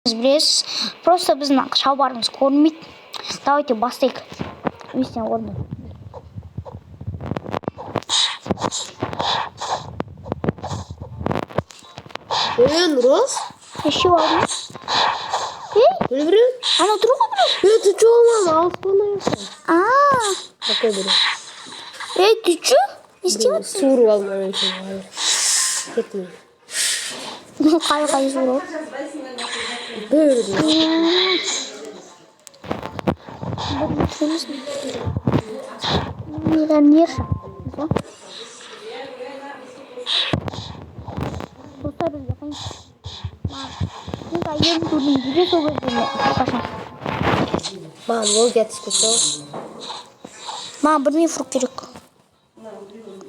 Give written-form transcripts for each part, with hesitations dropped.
Білесіз, просто біздің шалбарымыз көрінмейді. Давайте бастайық. Өстен орны. Рос? Еще один. Біреу? Ана тұр ғой біреу? Ты чё, мама, алып қоймайсың? Какой біреу? Ты чё? Не істеватсың? Суырып алмай үшін. Кетмей. Қай суырып? Миллионерша. Достар бізге қайын. Мен айырым көрдім. Жүре сол көздеріне. Қашан. Мам, ол кетіс кетті. Мам, бірдеңе фрукт керек.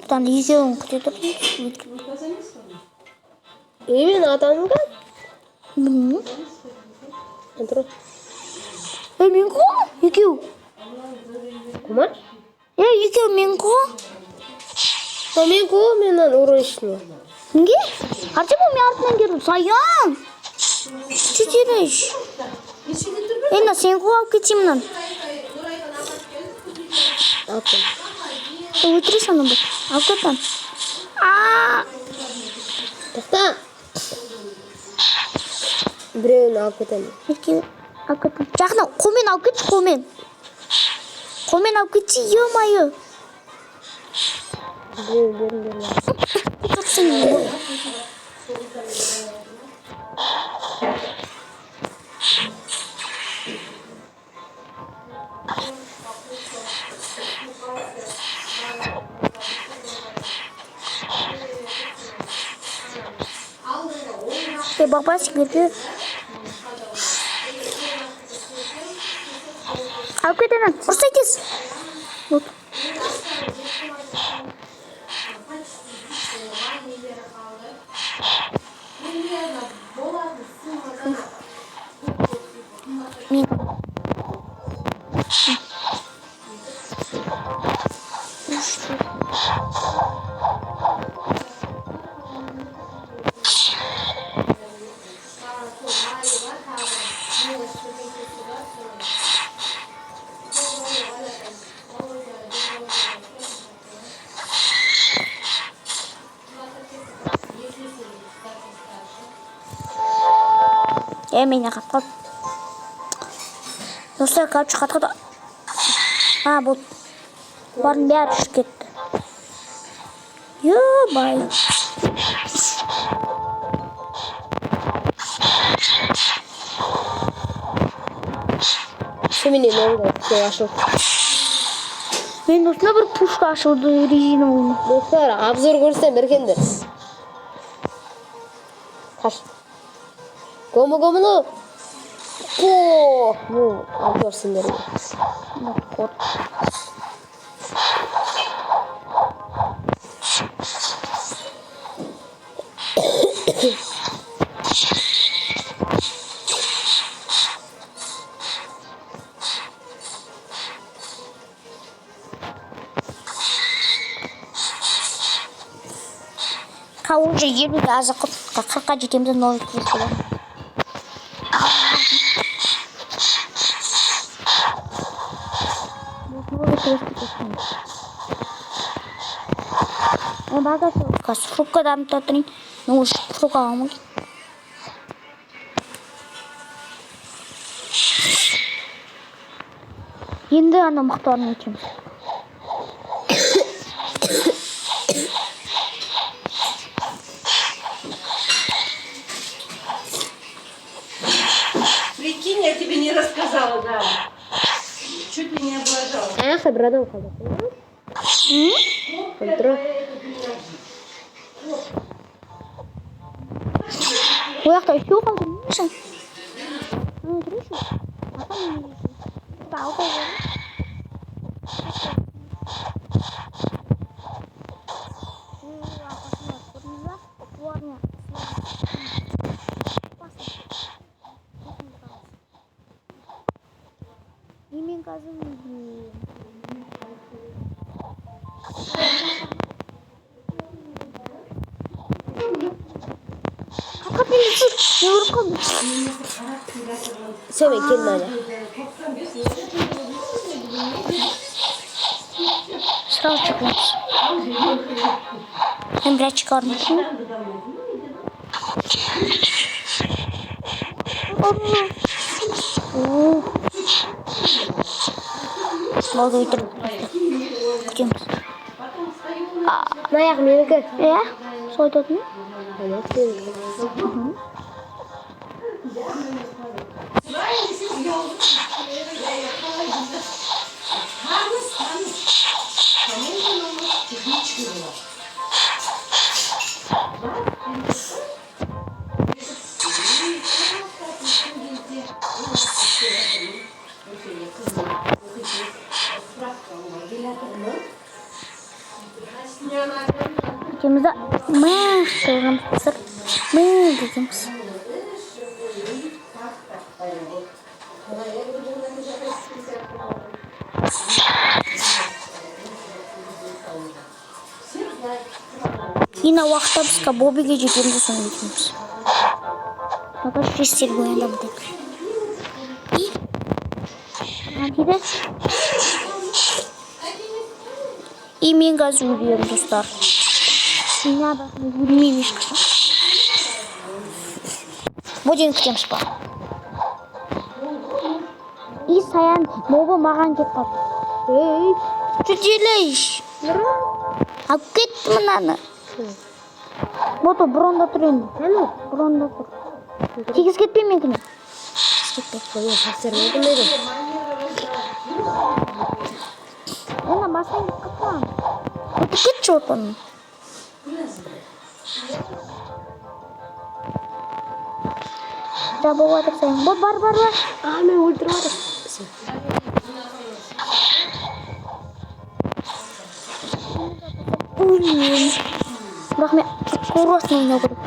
Бұдан екеуін күтеді. Мен атаның ба? Білмеймін. Антро. Мен ғой? Екеу. Кумар? Екеу мен ғой? Мен ғой, менен урышны. Неге? Артема мен артынан келдім. Саян. Чөтереш. Ена, сен ғой алып кетемін. Алтын. Өтірі саным бұл. Алып кетем. Тоқта. Біреуін алып кетемін. Екеу алып кетем. Жақына қолмен алып кетші, қолмен. Қолмен алып кетші, ё-майы. Біреуін. Тұрсың бұл. Бабасы келді. Алып кетемін. Ұрса кез. Мене қатқал. Достар, қапшы қатқалды. Бұл. Барын бәрі үшіп кетті. Ё-бай. Семенен оңды ашылды. Мен осына бір пушка ашылды резина ойны. Достар, обзор көрсен беркендер. Қаш. Гомы-гомыны. Обзор сендерге. Кот. Уже елуге азық қып, 40-қа жетемді новый кресло. Багасы фрукка дамып тұрайын. Уже фрукка аламын. Енді ана мықтарын өтеміз. Прикинь, я тебе не рассказала, да. Чуть ли не облажала. Собрадан қалды. Контроль. Ояқта үшеу қалды. Нешін? Көрейші? Атам не дейші? Алты ойы. Немен қазым үйде. Какой пылесос? Ne vurup kaldı? Söyle kelime. Sıra çıkmış. Ben biraz çıkarmışım. Vallahi uydurup. Gidiyoruz. Ne yapmıyor ki? Ya, soydun mu? Evet. İkimize mı sorun sır mı dediğimiz. Yine vakti bizga Bobiga жетеміз соны кетеміз. Аға шестер боянда бұдек. Дейді. И мен қазір үйреймін, достар. Не надо, үйреймеймін ешқашан. Боден күтеміз ба. И саян моба маған кет қалды. Ей, жүделейш. Алып кетті мынаны. Мото бұрында тұр енді. Бұрында тұр. Тегіз кетпей менкіне. Ена басынан кет қапқан. Өтіп кетші отының. Жабы отыр сайын. Бар. Мен өлтіріп отыр. Бірақ мен қорғасын ойнау керек.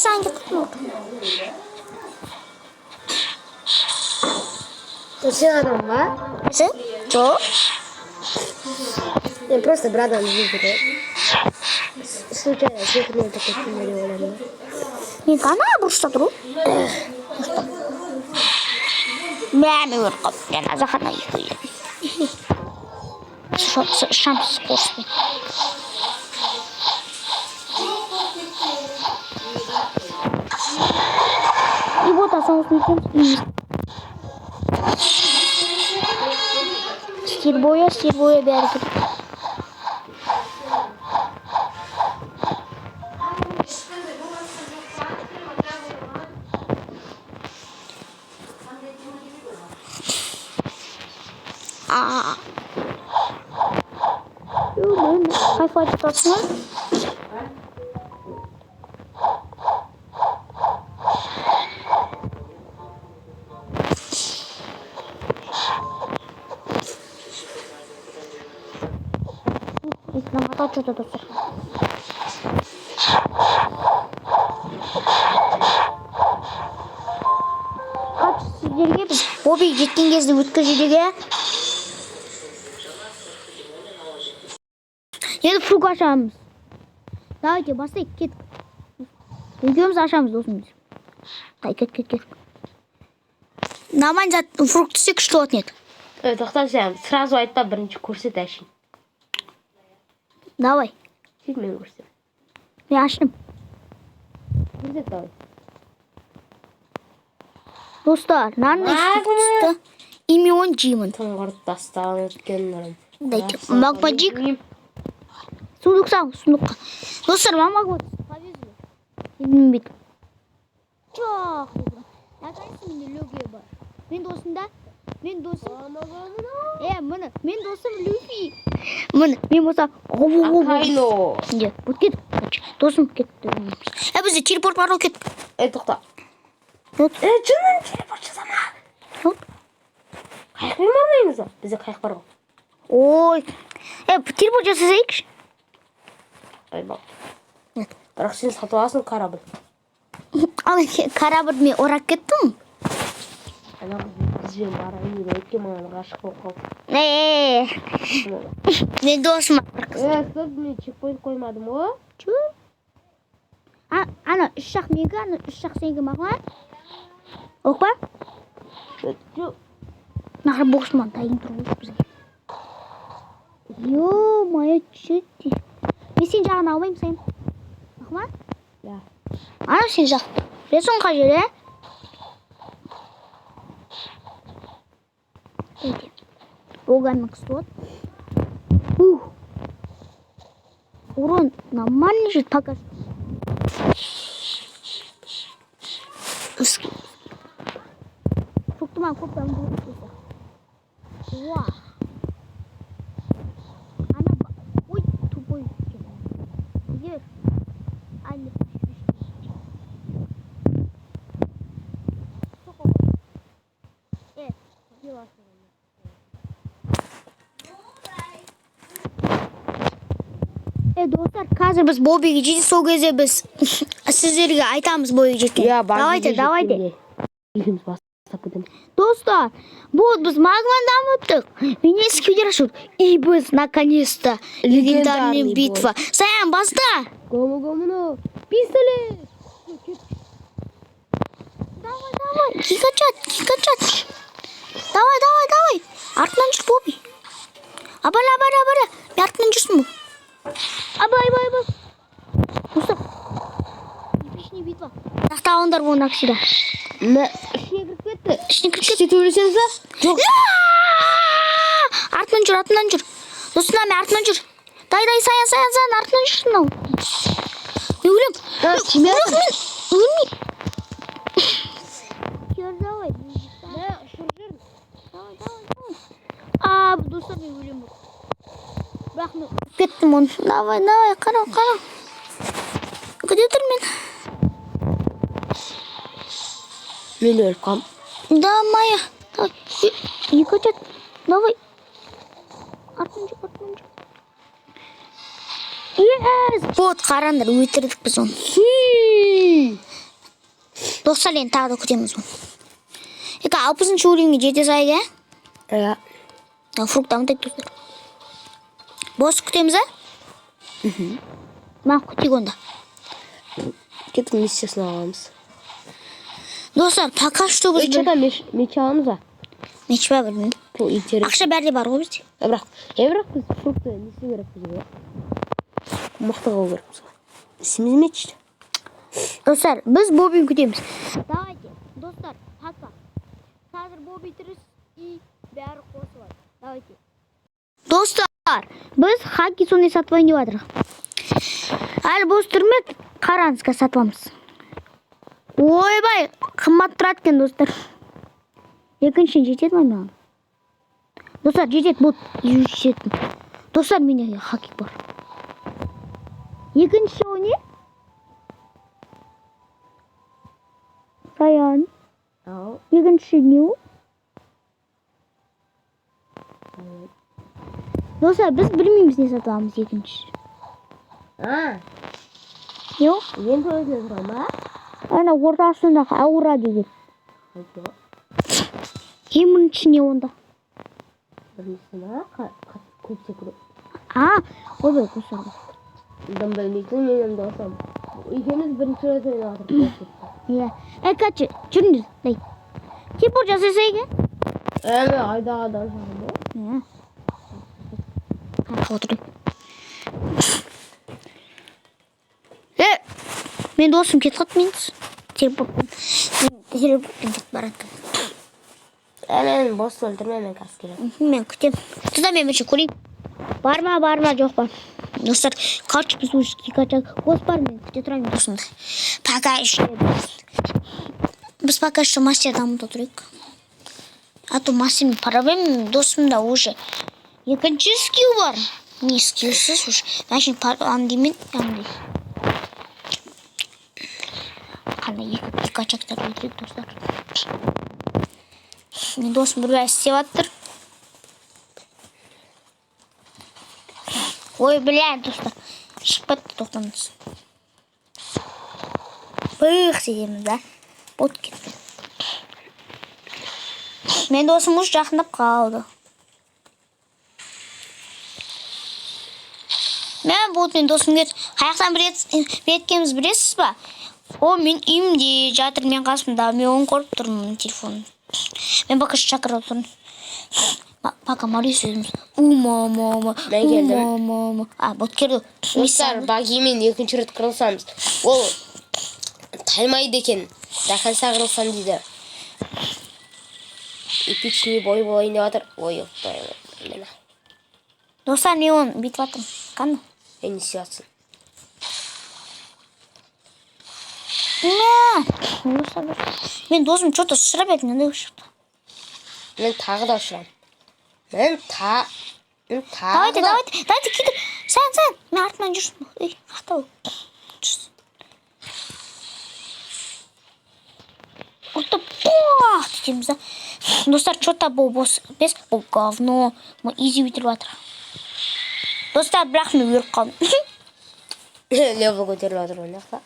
Сән кетіп отыр. Сен адам ба? Сен? Жоқ. Мен просто бір адам өлтіріп. Случайно секретный такой фильм ойлаймын. Мен қана бұрышта тұру. Мәмі өр қап. Мен азақана үйіп. Шамсыз қорыспен. И вот соңғысын үйкеміз. Стир боя бәрі тұр. Хай-фай тұтасың ба? Экранға что-то достар. Қап сіздерге біз Боби жеткен кезде өткізудеге. Енді фрук ашамыз. Давайте бастайық, кет. Екеуміз ашамыз досым. Кет. Нормально фрукт істек, что отнет. Тоқта сен, сразу айтпа, бірінші көрсет әшін. Давай. Сөйт мен көрсет. Мен аштым. Көрсет давай. Достар, нанды түсті. Име он жеймін. Тұңғырт тастаған өткен нұрым. Дайте, магмаджик. Сундук сал, сундукқа. Достар, мамаға повезло. Мен жоқ. Наконец-то менде Люфи бар. Мен досым. Міне, мен досым Люфи. Міне, мен болса. Акайно. Нет, вот кет. Досым кетті. Бізде телепорт бар, кет. Тоқта. Жынын телепорт жасама. Қайықпен бармаймыз ба? Бізде қайық бар ғой. Ой. Телепорт жасасайықшы. Айбал. Бірақ сен сатып аласың корабль. Ал корабль мен орап кеттім. Ана бізбен барайын деп өткен маған ғашық болып қалды. Мен досым. Стоп, мен чекпоинт қоймадым ғой. Ана 3 жақ менікі, ана 3 жақ сенікі маған. Оқ па? Жоқ. Нахар боғышман тайын тұрғыш бізге. Ё-моё, чөтті. Мен сен жағын алмайым сайын. Оқ ма? Да. Ана сен жақ. Білесің қай жер, Эти. Оганның қысты от. Урон нормальный же пока что. Фруктуман көп там будет. Уа. Она ой, тупой. Где? Али. Дела. Достар, қазір біз Бобиге жетті, сол кезде біз сіздерге айтамыз Бобиге жеткен. Давайте. Еліміз бастап кетеміз. Достар, вот біз Магмадан өттік. Венес Федерашут. И біз наконец-то легендарный битва. Саян, баста! Гому-гому-ну. Пистолет! Давай. Кикачат. Давай. Артынан жүр Боби. Абара. Мен артынан жүрсің бу. Абай. Достар. Епичный битва. Тақтауындар бұл нақшыда. Ішіне кіріп кетті. Ішіне төбелесеңіз ба? Жоқ. Артынан жүр. Достар, мен артынан жүр. Дай, саян, артынан жүрсің ау. Мен өлем. Өлмей. Давай. Давай. Достар, мен өлем. Бірақ мен кеттім оны. Давай, қара. Где тұр мен? Мен өліп қалым. Да, Майя. Давай. Екі açat. Давай. Артынан жүр. Yes! Вот, қарандар, өлтірдік біз оны. Достар, енді тағы да күтеміз оны. 60 уровенге жете сайға. Ja. Фрукт дамытайық достар. Бос күтеміз, Мақ күтейік онда. Кетіп миссиясын аламыз. Достар, пока что біз... Меч аламыз ба? Меч ба білмеймін. Интерес. Ақша бәрде бар ғой бізде. Бірақ біз фрукты несі керек бізге? Мықты қау керек бізге. Несіміз мечті? Достар, біз Бобин күтеміз. Давайте, достар, пока. Қазір Боби тіріс и бәрі қосылады. Давайте. Достар, біз хаки сондай сатып алайын деп жатырмыз. Әлі бос тұрмет, қараңызға сатыламыз. Ойбай, қымбат тұрады екен, достар. Екіншіден жетеді ме маған? Достар, жетеді, бұл жетеді. Достар, менде хаки бар. Екінші о не? Саян. Ау. Екінші не о? Достар, біз білмейміз не сатыламыз екінші. Не о? Ең көзіне тұра ма? Ана ортасында ауыра деген. Емін ішіне онда. Білмейсің ба? Көпсе күріп. Ойбай, қосар. Дым білмейсің, менен досым. Екеміз бірінші рет ойнадық. Качы, жүріңдер. Дай. Типор жасасайға? Айда адам жағын ба? Қарқы отырайық. Мен досым кет қат меніз. Телепортпен кет барады. Мен бос өлтірме, мен қас керек. Мен күтем. Тұзда мен бірші көрейін. Барма, жоқ бар. Достар, қарчы біз өшкі қачақ. Қос бар мен күте тұрайын досымды. Пока еще. Біз пока что мастер дамыта тұрайық. А то мастермен проблем досымда уже. Екінші скилл бар. Не скиллсыз уже. Мәшін андаймен, андай. Қандай екі қачақтар өтірек достар. Мен досым бір бәс істеп аттыр. Ой, достар. Шықпатты тоқтамыз. Бұйық седеміз, да? Бот кетті. Мен досым ұш жақындап қалды. Мен бот мен досым кет. Қаяқтан бір еткеміз білесіз ба? О, мен үйімде жатыр, мен қасымда, мен оны көріп тұрмын телефонын. Мен бақыш шақырып тұрмын. Пока Марис өзіміз. Мама. Мен келдім. Мама. Вот келді. Достар, багимен екінші рет қырылсамыз. Ол таймайды екен. Дақанса қырылсам дейді. Эпичный бой болайын деп жатыр. Ой, мені. Достар, мен оны бүйтіп жатырмын. Қаны? Не істейсің? Мен досым что-то ұшырап еді, не ұшырды? Мен тағы да ұшырам. Давайте, кетіп. Сән, мен артынан жүрсін. Ей, қақтау. Ұрты пуах дейміз, да. Достар, что-то бұл бос, без бұл говно. Мы изи бітіріп жатыр. Достар, бірақ мен өріп қалдым. Лево көтеріп жатыр ойнақта.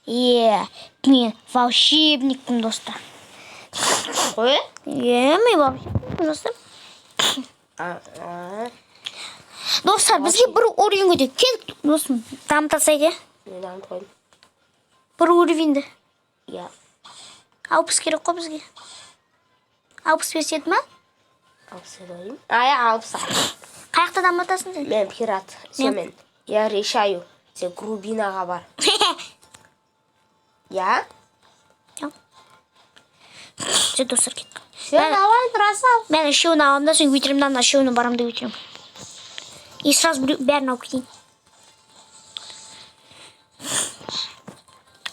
Мен волшебникпін, достар. Қой? Мен волшебникпін, достар. Достар, бізге бір уровеньге де келдік, достым. Дамытасайық, Мен дамыт қойдым. бір уровеньді. Иә. 60 керек қой бізге. 65 еді ма? 60 ойым. Иә, 60. Қаяқта дамытасың сен? Мен пират. Сен я решаю. Сен Грубинаға бар. Я? Сен достар кетті. Сен алайын тұрасал. Мен үшеуін аламын да, соң өйтіремді, үшеуін барамды өйтірем. И сразу бәрін алып кетейін.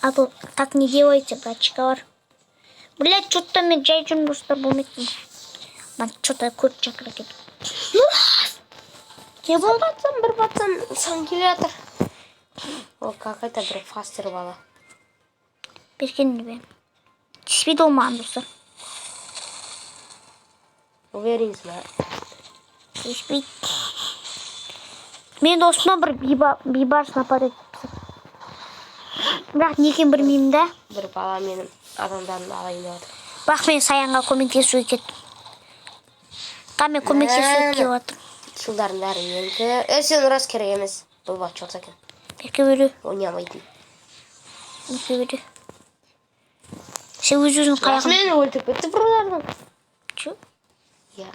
А то так не делайте, братчиковар. Блядь, что-то мен жай жүрмін, достар, болмайтын. Мен что-то көріп шақыра кетіп. Не болды? Бір батсам сан келе жатыр. Ол какой-то бір фастер бала. Бергенді бәрін. Теспейді олмаған, достар. Уверенсің ба? Теспейді. Мен досыма бір бейбарс напад етіпсі. Бірақ некен білмеймін да. Бір бала менің адамдарын алайын деп жатыр. Бірақ мен Саянға көмектесуге кеттім. Мен көмектесуге келіп жатырмын. Жылдардың бәрі менікі. Сен рас керек емес. Бұл бат жоқ екен. Берке бөрі. Ойнамайтын. Берке бөрі. Сен өз-өзің қаяғын. Мені өлтіріп кетті бұрылардың. Че? Иә.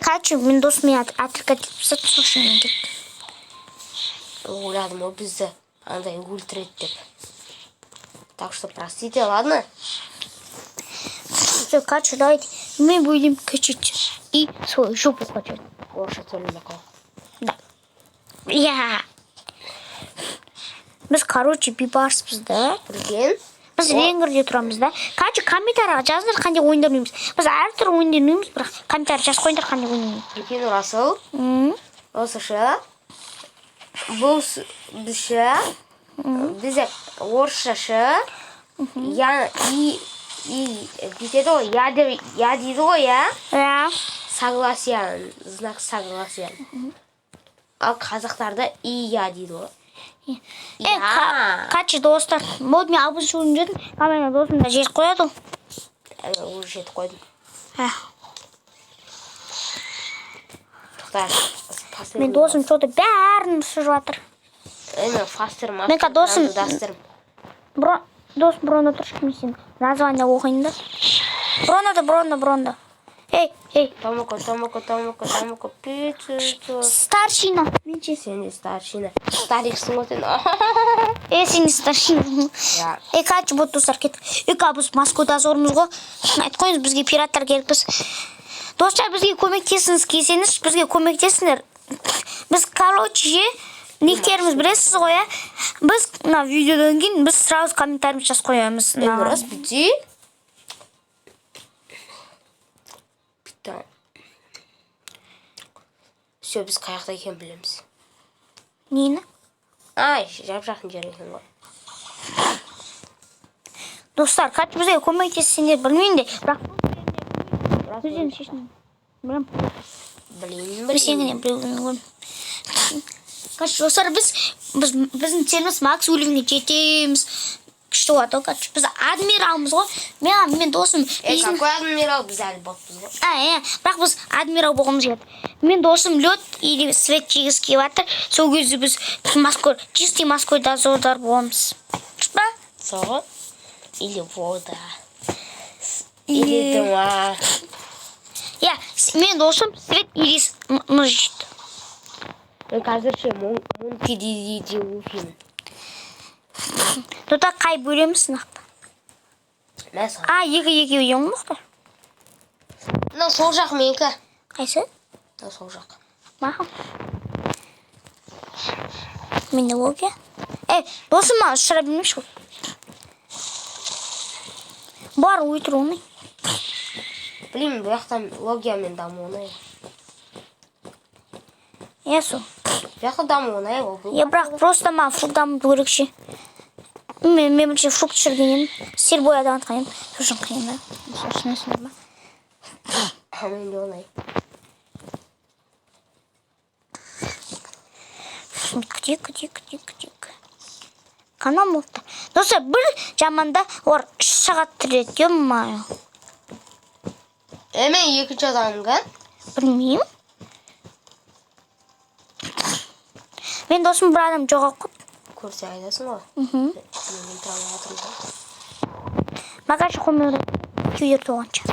Короче, мен досымен атырқа кетіпсі, сосын мен кеттім. Ойладым, ол бізді андай өлтіреді деп. Так что простите, ладно? Все, короче, давайте мы будем качать и свою жопу качать. Орысша сөйлеме қал. Да. Біз, короче, бейбарспыз, да? Білген? Біз венгрде тұрамыз, да? Короче, комментарияға жазыңдар қандай ойындар ойнаймыз. Біз әртүрлі ойындар ойнаймыз, бірақ комментария жазып қойыңдар қандай ойын ойнаймыз. Білген Расыл? Осышы? Бұл бізші? Бізде орысшашы? Бүйтеді ғой, я дейді ғой, я? Ja. Согласен, знак согласен. Ал қазақтарда я дейді ғой. Короче, достар, болды мен абыз шуын жедім, камераны досым да жетіп қояды. Уже жетіп қойдым. Мен досым что-то бәрін ұшырып жатыр. Мен фастер ма? Мен досым... Дос Бронда тұршы кім сен? Название оқиын да. Бронда. Эй. Томоко, пиццу. Старшина. Сен де старшина. Стариксың ғой сен. Сен де старшина. Короче, вот достар кеттік. Біз Москвада зормыз ғой. Айтып қойыңыз, бізге пираттар келіппіз. Достар, бізге көмектесіңіз келсеңіз, бізге көмектесіңдер. Біз, короче, ниіктеріміз білесіз ғой, біз видеодан кейін біз сразу комментарийіміз жазып қоямыз. Рас бітті. Все, біз қаяқта екен білеміз. Нені? Жап-жақын жер екен ғой. Достар, қачы бізге көмектессеңдер білмейін де, бірақ өздерің шешін. Білем. Білем. Қачы, достар, біздің целіміз макс өлімге жетеміз. күшті болады ғой. Біз адмиралмыз ғой. Мен досым Какой адмирал біз әлі боқпыз ғой. бірақ біз адмирал болғымыз келеді. Мен досым лед или свет жегісі келіп жатыр. Сол кезде біз чистый морской дозордар боламыз. Дұрыс па? Соғы? Или вода. Или дыма. Мен досым свет или нұжит. Қазір ше Монти Диди Луфин. Тұта қай бөлеміз нақты? Мәсі. Екі ең мұқтар. Мына сол жақ менікі. Қайсы? Мына сол жақ. Мақым. Менде логия. Досым ма ұшыра білмеш ғой. Бар өйтір оны. Білмеймін, бұл жақтан логиямен дамуына. Сол. Бұл жақта дамуына ол. Бірақ просто ма фрукт дамыту керек ше. Мен білше фрукт шірген едім. Сер бой адам атқан едім. Сосын қиын да. Сосын өсінер ма? Мен де онай. Күтек. Қана мұлтты. Досы бір жаманда олар 3 сағат түреді. Еммайы. Мен екінші адамым ға? Білмеймін. Мен досым бір адам жоға құт. Көрсе айдасың ғой. Мен тұралы атырым ғой. Мағашы қомeur күйдер тоғанша.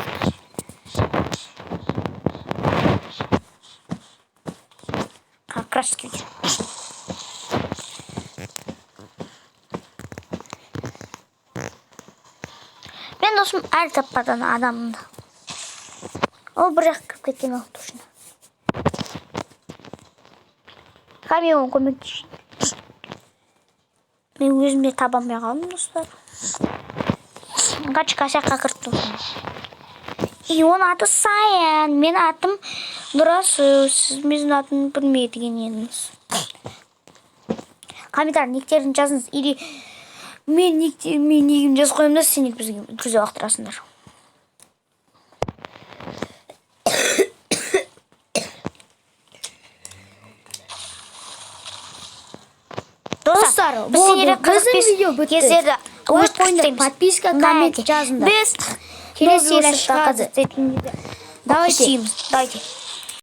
Крас күйдер. Мен досым әлі таппадан адамымды. Ол бір жақ кіріп кеткен ол тұшына. Қаме оң көмектешін. Мен өзімде табамай қалдым, достар. Қачы қасаққа кірттім. Оның аты Саян. Мен атым Нұрасу. Сіз менің атын білмей деген едіңіз. Комментар никтерін жазыңыз. Или мен негім жаз қойымда, сен бізге күзе уақыттырасыңдар. Достар, біздің видео бітті. Подписка, коммент жазыңдар. Біз келесі шығады. Давайте. Давайте.